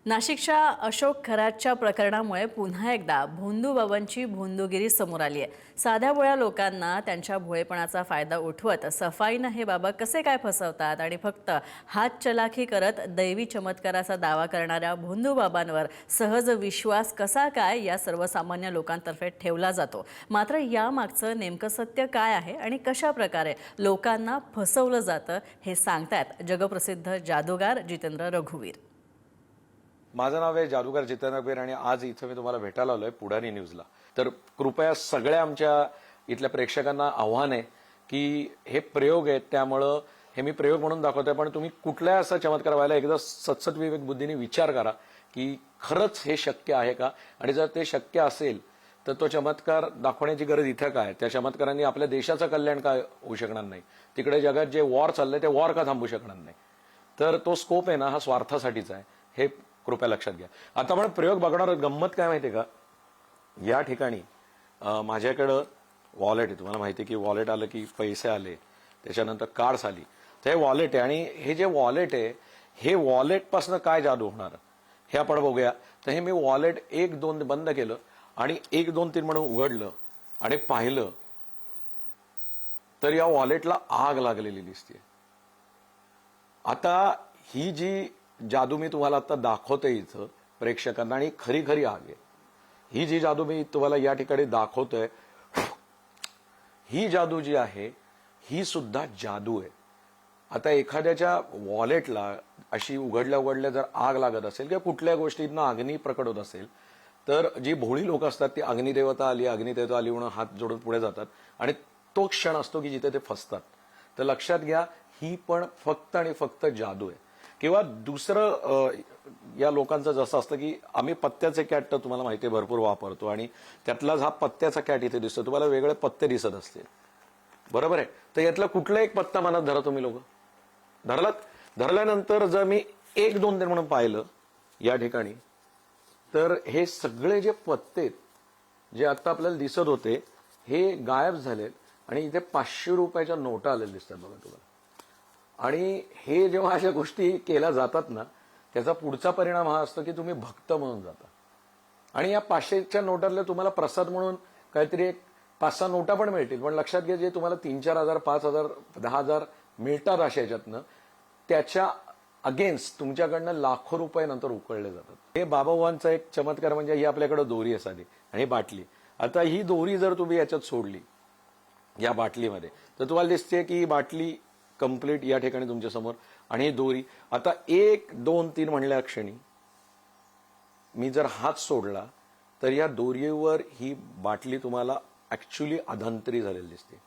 नाशिकच्या अशोक खरातच्या प्रकरणामुळे पुन्हा एकदा भोंदूबाबांची भोंदूगिरी समोर आली आहे। साध्या भोळ्या लोकांना त्यांच्या भोळेपणाचा फायदा उठवत सफाईनं हे बाबा कसे काय फसवतात आणि फक्त हात चलाखी करत दैवी चमत्काराचा दावा करणाऱ्या भोंदूबाबांवर सहज विश्वास कसा काय या सर्वसामान्य लोकांतर्फे ठेवला जातो। मात्र यामागचं नेमकं सत्य काय आहे आणि कशा प्रकारे लोकांना फसवलं जातं हे सांगतायत जगप्रसिद्ध जादूगार जितेंद्र रघुवीर। माझं नाव आहे जादूगार जितेंद्र रघुवीर आणि आज इथं मी तुम्हाला भेटायला आलोय पुढारी न्यूजला। तर कृपया सगळ्या आमच्या इथल्या प्रेक्षकांना आव्हान आहे की हे प्रयोग आहेत, त्यामुळं हे मी प्रयोग म्हणून दाखवतोय, पण तुम्ही कुठल्या असा चमत्कार व्हायला एकदा सत्सत विवेक बुद्धीने विचार करा की खरंच हे शक्य आहे का, आणि जर ते शक्य असेल तर तो चमत्कार दाखवण्याची गरज इथं काय, त्या चमत्कारांनी आपल्या देशाचं कल्याण काय होऊ शकणार नाही, तिकडे जगात जे वॉर चाललंय ते वॉर का थांबू शकणार नाही। तर तो स्कोप आहे ना हा स्वार्थासाठीच आहे, हे कृपया लक्षात घ्या। आता आपण प्रयोग बघणार आहोत। गंमत काय माहितीये का, या ठिकाणी माझ्याकडं वॉलेट आहे, तुम्हाला माहिती आहे की वॉलेट आलं की पैसे आले, त्याच्यानंतर कार्ड्स आली, तर हे वॉलेट आहे। आणि हे जे वॉलेट आहे हे वॉलेटपासून काय जादू होणार हे आपण बघूया। तर हे मी वॉलेट 1 2 बंद केलं आणि 1 2 3 म्हणून उघडलं आणि पाहिलं तर या वॉलेटला आग लागलेली दिसते। आता ही जी जादू मी तुम्हाला आता दाखवतोय इथं प्रेक्षकांना, आणि खरी खरी आग आहे ही जी जादू मी तुम्हाला या ठिकाणी दाखवतोय, ही जादू जी आहे ही सुद्धा जादू आहे। आता एखाद्याच्या वॉलेटला अशी उघडल्या उघडल्या जर आग लागत असेल किंवा कुठल्या गोष्टींना अग्नी प्रकट होत असेल, तर जी भोळी लोक असतात ती अग्निदेवता आली म्हणून हात जोडून पुढे जातात, आणि तो क्षण असतो की जिथे ते फसतात। तर लक्षात घ्या, ही पण फक्त आणि फक्त जादू आहे। किंवा दुसरं या लोकांचं जसं असतं की आम्ही पत्त्याचे कॅट तर तुम्हाला माहिती आहे भरपूर वापरतो, आणि त्यातलाच हा पत्त्याचा कॅट इथे दिसतो, तुम्हाला वेगळे पत्ते दिसत असतील, बरोबर आहे। तर यातला कुठला एक पत्ता मनात धरा तुम्ही लोक, धरलात, धरल्यानंतर जर मी 1 2 3 म्हणून पाहिलं या ठिकाणी, तर हे सगळे जे पत्ते जे आता आपल्याला दिसत होते हे गायब झालेत, आणि इथे 500 रुपयाच्या नोटा आलेल्या दिसतात बघा तुम्हाला। आणि हे जेव्हा अशा गोष्टी केल्या जातात ना, त्याचा पुढचा परिणाम हा असतो की तुम्ही भक्त म्हणून जाता, आणि या 500च्या नोटातल्या तुम्हाला प्रसाद म्हणून काहीतरी 5-6 नोटा पण मिळतील, पण लक्षात घ्या जे तुम्हाला 3-4 हजार 5,000 10,000 मिळतात अशा याच्यातनं, त्याच्या अगेन्स्ट तुमच्याकडनं लाखो रुपये नंतर उकळले जातात। हे बाबावांचा एक चमत्कार म्हणजे ही आपल्याकडे दोरी आहे साधी, आणि ही बाटली। आता ही दोरी जर तुम्ही याच्यात सोडली या बाटलीमध्ये, तर तुम्हाला दिसते की ही बाटली कंप्लीट या ठिकाणी तुमच्या समोर, आणि ही दोरी आता 1 2 3 म्हणल्या क्षणी मी जर हात सोडला तर या दोरीवर ही बाटली तुम्हाला ऍक्च्युली अधांतरी झालेली दिसते।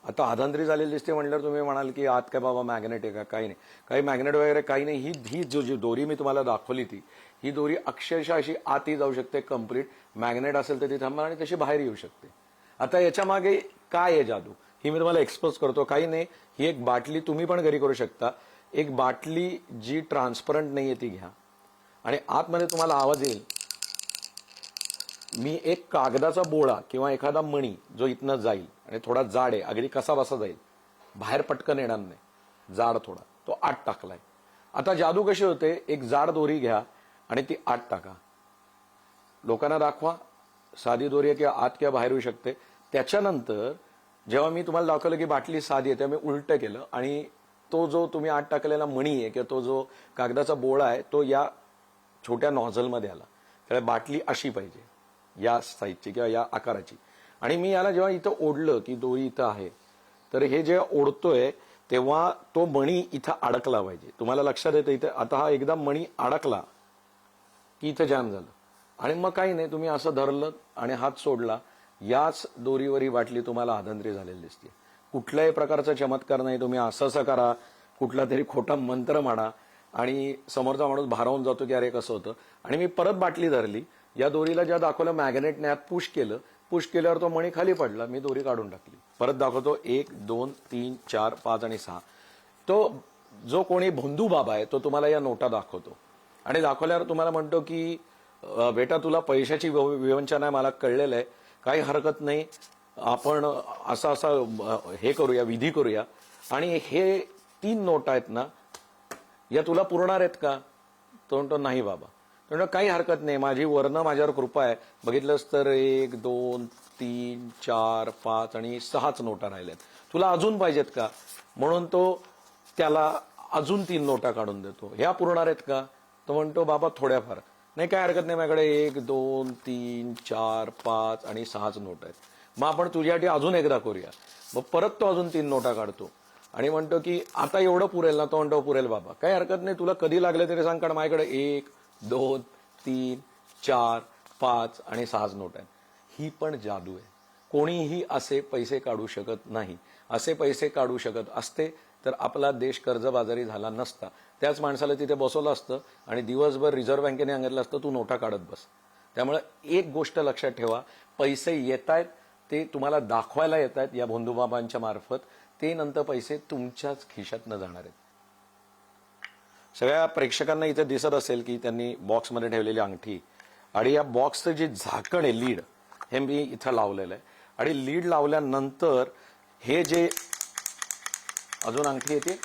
आता अधांतरी झालेली दिसते म्हणल्यावर तुम्ही म्हणाल की आत काय बाबा मॅग्नेट आहे का, काही नाही, काही मॅग्नेट वगैरे काही नाही। ही जी दोरी मी तुम्हाला दाखवली ही दोरी अक्षरशः अशी आतही जाऊ शकते, कंप्लीट मॅग्नेट असेल तर ती थांबणार आणि तशी बाहेर येऊ शकते। आता याच्या मागे काय आहे जादू ही मी तुम्हाला एक्सपोज करतो, काही नाही। ही एक बाटली तुम्ही पण घरी करू शकता, एक बाटली जी ट्रान्सपरंट नाहीये ती घ्या, आणि आतमध्ये तुम्हाला आवाज येईल, मी एक कागदाचा बोळा किंवा एखादा मणी जो इथनं जाईल आणि थोडा जाड आहे, अगदी कसा बसा जाईल, बाहेर पटकन येणार नाही, जाड थोडा, तो आत टाकलाय। आता जादू कशी होते, एक जाड दोरी घ्या आणि ती आत टाका, लोकांना दाखवा साधी दोरी आहे किंवा आत किंवा बाहेर येऊ शकते। त्याच्यानंतर जेव्हा मी तुम्हाला दाखवलं की बाटली साधी आहे, तेव्हा मी उलट केलं आणि तो जो तुम्ही आत टाकलेला मणी आहे किंवा तो जो कागदाचा बोळा आहे तो या छोट्या नॉझलमध्ये आला, त्यामुळे बाटली अशी पाहिजे, या साईजची किंवा या आकाराची। आणि मी याला जेव्हा इथं ओढलं की दोरी इथं आहे, तर हे जे ओढतोय तेव्हा तो मणी इथं अडकला पाहिजे। तुम्हाला लक्षात येतं इथं, आता हा एकदा मणी अडकला की इथं जाम झालं, आणि मग काही नाही, तुम्ही असं धरलं आणि हात सोडला, याच दोरीवर ही बाटली तुम्हाला अधांतरी झालेली दिसते। कुठल्याही प्रकारचा चमत्कार नाही, तुम्ही असं करा, कुठला तरी खोटा मंत्र म्हणा आणि समोरचा माणूस भारावून जातो की अरे कसं होतं। आणि मी परत बाटली धरली, या दोरीला ज्या दाखवलं मॅग्नेटने आत पुश केल्यावर तो मणी खाली पडला, मी दोरी काढून टाकली। परत दाखवतो 1 2 3 4 5 आणि 6, तो जो कोणी भोंदू बाबा आहे तो तुम्हाला या नोटा दाखवतो, आणि दाखवल्यावर तुम्हाला म्हणतो की बेटा तुला पैशाची विवंचना आहे मला कळलेलं आहे, काही हरकत नाही, आपण असं हे करूया, विधी करूया, आणि हे 3 नोटा आहेत ना या तुला पुरणार आहेत का, तो म्हणतो नाही बाबा. तो म्हणतो काही हरकत नाही, माझी वरनं माझ्यावर कृपा आहे. बघितलंस तर 1 2 3 4 5 आणि 6च नोटा राहिल्यात, तुला अजून पाहिजेत का? म्हणून तो त्याला अजून 3 नोटा काढून देतो. ह्या पुरणार आहेत का? तो म्हणतो बाबा थोड्याफार. नाही काय हरकत नाही, माझ्याकडे 1 2 3 4 5 आणि 6च नोट आहेत. मग आपण तुझ्यासाठी अजून एकदा करूया. मग परत तो अजून 3 नोटा काढतो आणि म्हणतो की आता एवढं पुरेल ना? तो म्हणतो पुरेल बाबा, काही हरकत नाही, तुला कधी लागले तरी सांग, कारण माझ्याकडे 1 2 3 4 5 आणि 6च नोट आहेत. ही पण जादू आहे. कोणीही असे पैसे काढू शकत नाही. असे पैसे काढू शकत असते तर आपला देश कर्जबाजारी झाला नसता. त्याच माणसाला तिथे बसवलं असतं आणि दिवसभर रिझर्व्ह बँकेने सांगितलं असतं तू नोटा काढत बस. त्यामुळे एक गोष्ट लक्षात ठेवा, पैसे येत आहेत ते तुम्हाला दाखवायला येत आहेत या भोंदूबाबांच्या मार्फत, ते नंतर पैसे तुमच्याच खिशातनं जाणार आहेत. सगळ्या प्रेक्षकांना इथे दिसत असेल की त्यांनी बॉक्समध्ये ठेवलेली अंगठी आणि या बॉक्सचं जे झाकण आहे, लीड, हे मी इथं लावलेलं आहे. आणि लीड लावल्यानंतर हे जे अजून अंगठी येते,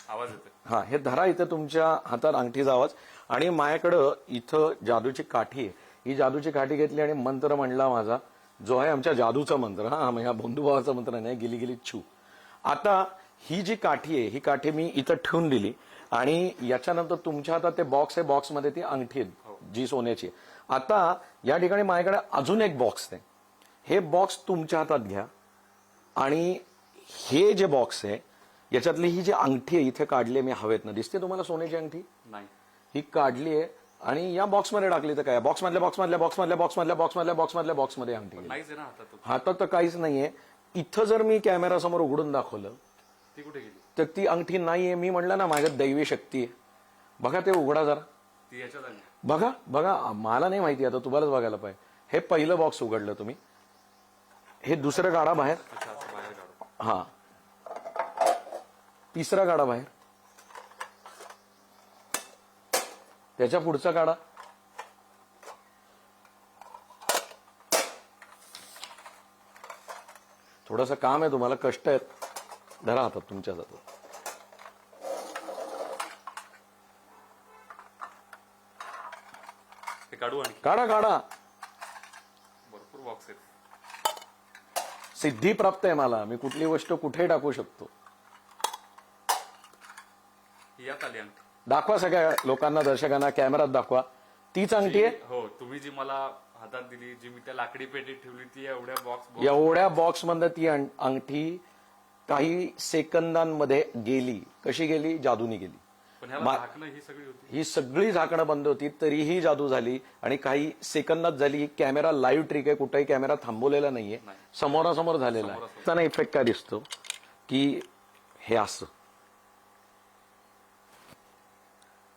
आवाज येतो. हा, हे धरा इथं तुमच्या हातात अंगठीचा आवाज. आणि माझ्याकडं इथं जादूची काठी आहे. ही जादूची काठी घेतली आणि मंत्र म्हणला माझा, जो आहे आमच्या जादूचा मंत्र. हा, ह्या भोंदूबाबाचा मंत्र नाही, गिली गिली छू. आता ही जी काठी आहे, ही काठी मी इथं ठेवून दिली आणि याच्यानंतर तुमच्या हातात ते बॉक्स आहे, बॉक्समध्ये ती अंगठी आहे जी सोन्याची. आता या ठिकाणी माझ्याकडे अजून एक बॉक्स आहे. हे बॉक्स तुमच्या हातात घ्या आणि हे जे बॉक्स आहे याच्यातली ही जी अंगठी आहे इथे काढली मी हवेतनं, दिसते तुम्हाला सोन्याची अंगठी? नाही. ही काढली आहे आणि या बॉक्समध्ये टाकली. तर काय, बॉक्समध्ये अंगठी गेली. नाहीच आहे ना हातात. हातात तर काहीच नाहीये. इथं जर मी कॅमेरा समोर उघडून दाखवलं ती कुठे गेली? तर ती अंगठी नाहीये. मी म्हणलं ना माझ्यात दैवी शक्ती आहे. बघा ते उघडा जरा, ती याच्यात आली. बघा बघा, मला नाही माहिती, आता तुम्हालाच बघायला पाहिजे. हे पहिलं बॉक्स उघडलं तुम्ही, हे दुसरं काढा बाहेर. अच्छा, असं बाहेर काढू. हा, तिसरा काढा बाहेर, त्याच्या पुढचा काढा, थोडंसं काम आहे तुम्हाला, कष्ट आहेत, धरा हातात तुमच्या हातात. ते काढू आणखी. काढा काढा. भरपूर बॉक्स आहेत. सिद्धी प्राप्त आहे मला, मी कुठली गोष्ट कुठेही टाकू शकतो. यात आली अंगठी. दाखवा सगळ्या लोकांना, दर्शकांना, कॅमेरात दाखवा. तीच अंगठी आहे. हो, तुम्ही जी मला हातात दिली, जी मी त्या लाकडी पेटीत ठेवली, ती एवढ्या बॉक्स. एवढ्या बॉक्समध्ये ती अंगठी काही सेकंदांमध्ये गेली. कशी गेली? जादूनी गेली. पण ह्याला झाकणं ही सगळी होती. ही सगळी झाकणं बंद होती, तरीही जादू झाली आणि काही सेकंदात झाली. कॅमेरा लाईव्ह ट्रिक आहे, कुठेही कॅमेरा थांबवलेला नाहीये, समोरासमोर झालेला आहे. त्याचा इफेक्ट काय दिसतो की हे असं,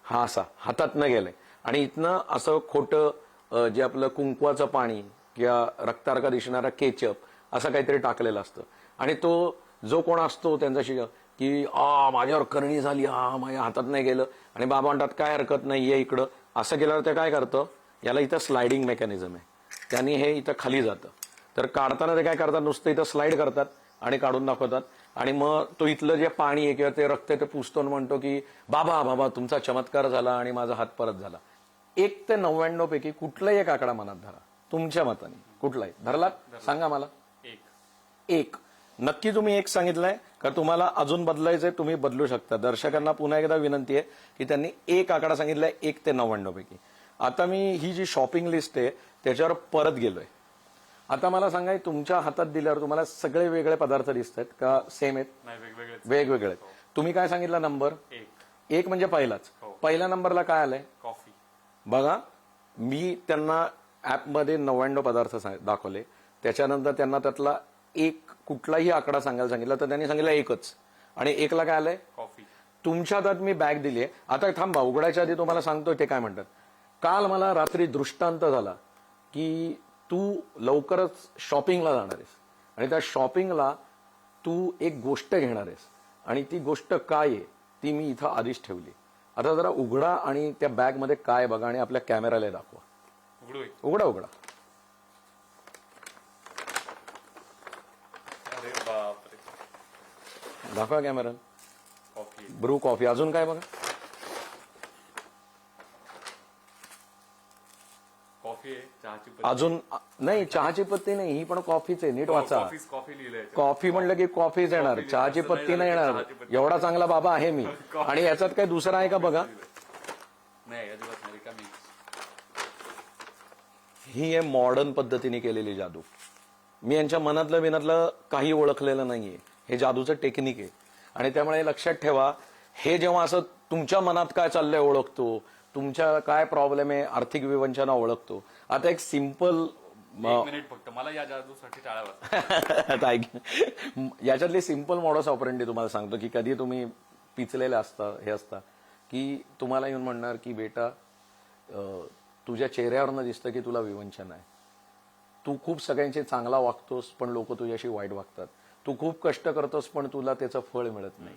हा असा हातातनं गेलंय आणि इथनं असं खोटं जे आपलं कुंकवाचं पाणी किंवा रक्तारखा दिसणारा केचप असं काहीतरी टाकलेलं असतं. आणि तो जो कोण असतो त्यांच्याशी की माझ्यावर करणी झाली, माझ्या हातात नाही गेलं, आणि बाबा म्हणतात काय हरकत नाही, ये इकडं. असं केल्यावर ते काय करतं, याला इथं स्लायडिंग मेकॅनिझम आहे, त्यांनी हे इथं खाली जातं. तर काढताना ते काय करतात, नुसतं इथं स्लाइड करतात आणि काढून दाखवतात. आणि मग तो इथलं जे पाणी आहे किंवा ते रक्त आहे ते पुसतो आणि म्हणतो की बाबा बाबा तुमचा चमत्कार झाला आणि माझा हात परत झाला. 1 ते 99 पैकी कुठलाही एक आकडा मनात धरा, तुमच्या मताने कुठलाही धरला सांगा मला. एक नक्की तुम्ही एक सांगितलंय का तुम्हाला अजून बदलायचंय? तुम्ही बदलू शकता. दर्शकांना पुन्हा एकदा विनंती आहे की त्यांनी एक आकडा सांगितलाय 1 ते 99 पैकी. आता मी ही जी शॉपिंग लिस्ट आहे त्याच्यावर परत गेलोय. आता मला सांगा, तुमच्या हातात दिल्यावर तुम्हाला सगळे वेगळे पदार्थ दिसत आहेत का सेम आहेत? नाही, वेगवेगळे आहेत. तुम्ही काय सांगितलं नंबर? 1 म्हणजे पहिलाच. पहिल्या नंबरला काय आलंय? कॉफी. बघा, मी त्यांना ऍपमध्ये 99 पदार्थ दाखवले, त्याच्यानंतर त्यांना त्यातला एक कुठलाही आकडा सांगायला सांगितला तर त्यांनी सांगितलं एकच, आणि 1ला काय आलंय? कॉफी. तुमच्या हातात मी बॅग दिली आहे. आता थांबा, उघडायच्या आधी तुम्हाला सांगतोय ते काय म्हणतात. काल मला रात्री दृष्टांत झाला की तू लवकरच शॉपिंगला जाणार आहेस आणि त्या शॉपिंगला तू एक गोष्ट घेणार आहेस आणि ती गोष्ट काय आहे ती मी इथं आधीच ठेवली. आता जरा उघडा आणि त्या बॅगमध्ये काय बघा आणि आपल्या कॅमेराला दाखवा. उघडा उघडा. अरे बापरे. दाखवा कॅमेरा. कॉफी. Bru coffee. अजून काय बघा. कॉफी आहे, चहाची पत्ती. अजून नाही, चहाची पत्ती नाही, ही पण कॉफीच आहे, नीट वाचा. कॉफी लिहिलंय. कॉफी म्हणलं की कॉफीच येणार, चहाची पत्ती नाही येणार. एवढा चांगला बाबा आहे मी. आणि याच्यात काही दुसरा आहे का बघा. नाही अजिबात नाही, रिकामी. ही आहे मॉडर्न पद्धतीने केलेली जादू. मी यांच्या मनातलं विनातलं काही ओळखलेलं नाहीये. हे जादूचं टेक्निक आहे. आणि त्यामुळे लक्षात ठेवा, हे जेव्हा असं तुमच्या मनात काय चाललंय ओळखतो, तुमच्या काय प्रॉब्लेम आहे आर्थिक विवंचना ओळखतो. आता एक सिंपल एक मिनिट फक्त, मला या जादूसाठी टाळावा. याच्यातली सिंपल मॉडस ऑपरेंडी तुम्हाला सांगतो की कधी तुम्ही पिचलेले असता, हे असता की तुम्हाला येऊन म्हणणार की बेटा तुझ्या चेहऱ्यावरनं दिसतं की तुला विवंचन आहे. तू खूप सगळ्यांशी चांगला वागतोस पण लोक तुझ्याशी वाईट वागतात. तू खूप कष्ट करतोस पण तुला त्याचं फळ मिळत नाही.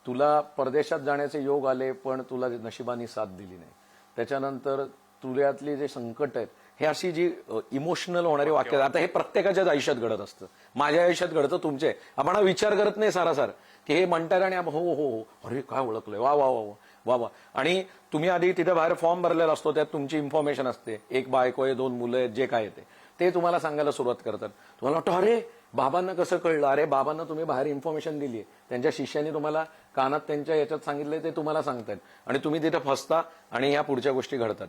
तुला परदेशात जाण्याचे योग आले पण तुला नशिबाने साथ दिली नाही. त्याच्यानंतर तुझ्यातली जे संकट आहेत, हे अशी जी इमोशनल होणारी वाक्य, आता हे प्रत्येकाच्याच आयुष्यात घडत असतं. माझ्या आयुष्यात घडतं, तुमचे. आपण हा विचार करत नाही सारासार की हे म्हणतात आणि हो हो हो अरे काय ओळखलंय, वा वा वा वा वा. आणि तुम्ही आधी तिथे बाहेर फॉर्म भरलेला असतो, त्यात तुमची इन्फॉर्मेशन असते, एक बायको आहे, 2 मुलं आहेत, जे काय ते तुम्हाला सांगायला सुरुवात करतात. तुम्हाला वाटतं अरे बाबांना कसं कळलं, अरे बाबांना तुम्ही बाहेर इन्फॉर्मेशन दिली, त्यांच्या शिष्याने तुम्हाला कानात त्यांच्या याच्यात सांगितलंय, ते तुम्हाला सांगतायत आणि तुम्ही तिथे फसता आणि ह्या पुढच्या गोष्टी घडतात.